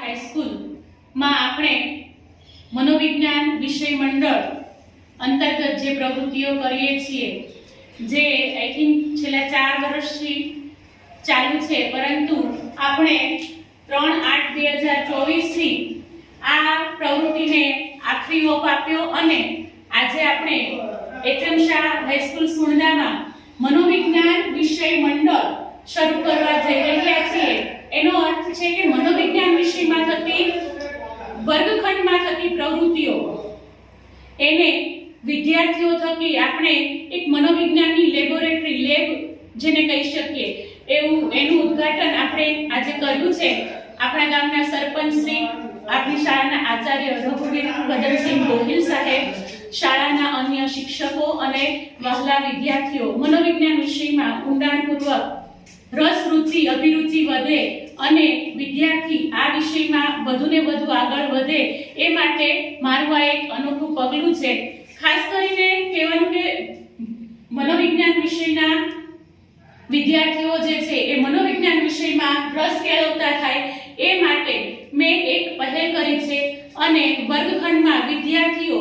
High school માં આપણે મનોવિજ્ઞાન વિષય મંડળ અંતર્ગત જે પ્રવૃત્તિઓ કરીએ છીએ, જે આઈ થિંક છેલ્લા 4 વર્ષથી ચાલુ છે, પરંતુ આપણે 3/8/2024 થી આ પ્રવૃત્તિને આખરી ઓપ આપ્યો અને આજે આપણે એચએમ શાહ હાઈસ્કૂલ સુરડામાં મનોવિજ્ઞાન વિષય મંડળ શરૂ કરવા જઈ રહ્યા છીએ. એનો અર્થ છે કે મનોવિજ્ઞાન વિષયમાં થતી વર્ગખંડમાં થતી પ્રવૃત્તિઓ એને વિદ્યાર્થીઓ થકી આપણે એક મનોવિજ્ઞાનની લેબોરેટરી લેબ જેને કહી શકીએ એનું ઉદ્ઘાટન આપણે આજે કર્યું છે. આપણા ગામના સરપંચ શ્રી, આપણી શાળાના આચાર્ય રઘુવીર કદમસિંહ ગોહિલ સાહેબ, શાળાના અન્ય શિક્ષકો અને વહાલા વિદ્યાર્થીઓ મનોવિજ્ઞાન વિષયમાં ઊંડાણપૂર્વક રસ, રુચિ, અભિરુચિ વધે અને વિદ્યાર્થી આ વિષયમાં વધુને વધુ આગળ વધે એ માટે મારું આ એક અનોખું પગલું છે. ખાસ કરીને કહેવાનું કે મનોવિજ્ઞાન વિષયના વિદ્યાર્થીઓ જે છે એ મનોવિજ્ઞાન વિષયમાં રસ કેળવતા થાય એ માટે મેં એક પહેલ કરી છે અને વર્ગખંડમાં વિદ્યાર્થીઓ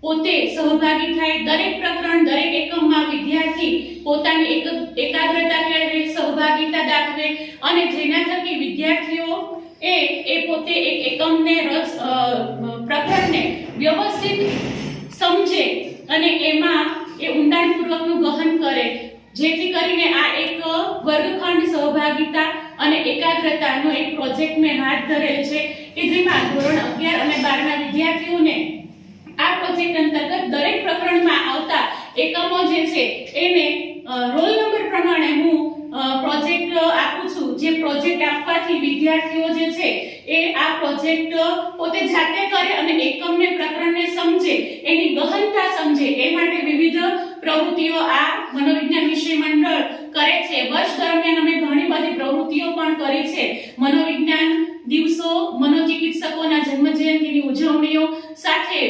પોતે સહભાગી થાય. દરેક પ્રકરણ, દરેક એકમમાં વિદ્યાર્થી પોતાની એકાગ્રતા કેળવે, સહભાગિતા દાખવે અને જેના થકી વિદ્યાર્થીઓ એ પોતે એક એકમને પ્રકરણને વ્યવસ્થિત સમજે અને એમાં એ ઊંડાણપૂર્વકનું ગહન કરે, જેથી કરીને આ એક વર્ગખંડ સહભાગિતા અને એકાગ્રતાનો એક પ્રોજેક્ટ મેં હાથ ધરેલ છે કે જેમાં ધોરણ 11 અને 12 ના વિદ્યાર્થીઓને આ પ્રોજેક્ટ અંતર્ગત દરેક પ્રકરણમાં આવતા એકમો જે છે એને રોલ નંબર પ્રમાણે હું પ્રોજેક્ટ આપું છું. જે પ્રોજેક્ટ આપવાથી વિદ્યાર્થીઓ જે છે એ આ પ્રોજેક્ટ પોતે જાતે કરે અને એકમને, પ્રકરણને સમજે, એની ગહનતા સમજે એ માટે વિવિધ પ્રવૃત્તિઓ આ મનોવિજ્ઞાન વિષય મંડળ કરે છે. વર્ષ દરમિયાન અમે ઘણી બધી પ્રવૃત્તિઓ પણ કરી છે. મનોવિજ્ઞાન દિવસો, મનોચિકિત્સકોના જન્મજયંતિની ઉજવણીઓ સાથે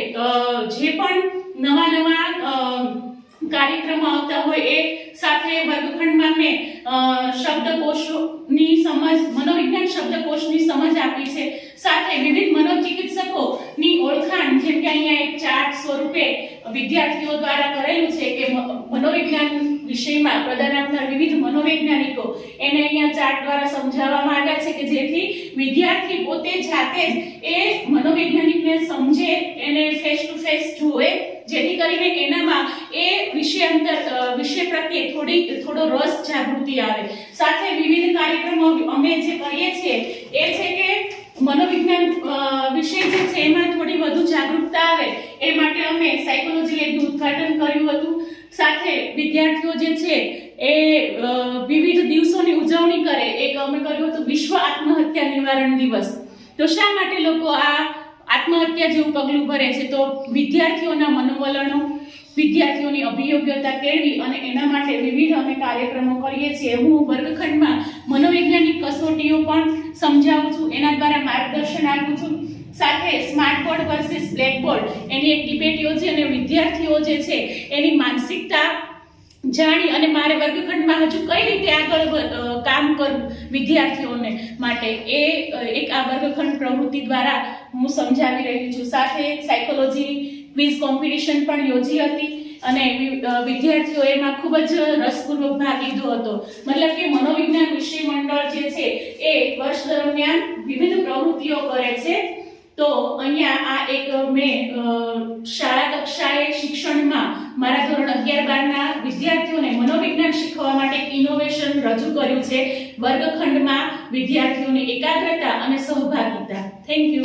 જે પણ નવા કાર્યક્રમો આવતા હોય એ સાથે વર્ગખંડમાં મેં શબ્દકોશની સમજ, મનોવિજ્ઞાન શબ્દકોશની સમજ આપી છે. સાથે વિવિધ મનોચિકિત્સકોની ઓળખાણ, જેમ કે અહીંયા એક ચાર્ટ સ્વરૂપે વિદ્યાર્થીઓ દ્વારા કરેલું છે કે મનોવિજ્ઞાન વિષયમાં પ્રદાન આપનાર વિવિધ મનોવૈજ્ઞાનિકો, એને અહીંયા ચાર્ટ દ્વારા સમજાવવામાં આવ્યા છે કે જેથી વિદ્યાર્થી પોતે જાતે જ એ મનોવૈજ્ઞાનિકને સમજે, એને ફેસ ટુ ફેસ જુએ, જેથી કરીને એનામાં એ વિષય પ્રત્યે થોડો રસ, જાગૃતિ આવે. સાથે વિવિધ કાર્યક્રમો અમે જે કરીએ છીએ એ છે કે મનોવિજ્ઞાન વિષય જે છે એમાં થોડી વધુ જાગૃતતા આવે એ માટે અમે સાયકોલોજી લેબનું ઉદ્ઘાટન કર્યું હતું. સાથે વિદ્યાર્થીઓ જે છે એ વિવિધ દિવસોની ઉજવણી કરે. એક અમે કર્યું હતું વિશ્વ આત્મહત્યા નિવારણ દિવસ. તો શા માટે લોકો આ આત્મહત્યા જેવું પગલું ભરે છે? તો વિદ્યાર્થીઓના મનોવલણો, વિદ્યાર્થીઓની અભિયોગ્યતા કેળવી અને એના માટે વિવિધ અમે કાર્યક્રમો કરીએ છીએ. હું વર્ગખંડમાં મનોવૈજ્ઞાનિક કસોટીઓ પણ સમજાવું છું, એના દ્વારા માર્ગદર્શન આપું છું. સાથે smart board versus black board એની એક ડિબેટ યોજી અને વિદ્યાર્થીઓ જે છે એની માનસિકતા જાણી અને મારે વર્ગખંડમાં હજુ કઈ રીતે આગળ કામ કરવું વિદ્યાર્થીઓને માટે એ એક આ વર્ગખંડ પ્રવૃત્તિ દ્વારા હું સમજાવી રહી છું. સાથે સાયકોલોજી ક્વિઝ કોમ્પિટિશન પણ યોજી હતી અને વિદ્યાર્થીઓ એમાં ખૂબ જ રસપૂર્વક ભાગ લીધો હતો. મતલબ કે મનોવિજ્ઞાન વિષય મંડળ જે છે એ વર્ષ દરમિયાન વિવિધ પ્રવૃત્તિઓ કરે છે. તો અહીંયા આ એક મેં શાળા કક્ષાએ શિક્ષણમાં મારા ધોરણ 11-12 ના વિદ્યાર્થીઓને મનોવિજ્ઞાન શીખવવા માટે ઇનોવેશન રજૂ કર્યું છે. વર્ગખંડમાં વિદ્યાર્થીઓની એકાગ્રતા અને સહભાગિતા. Thank you.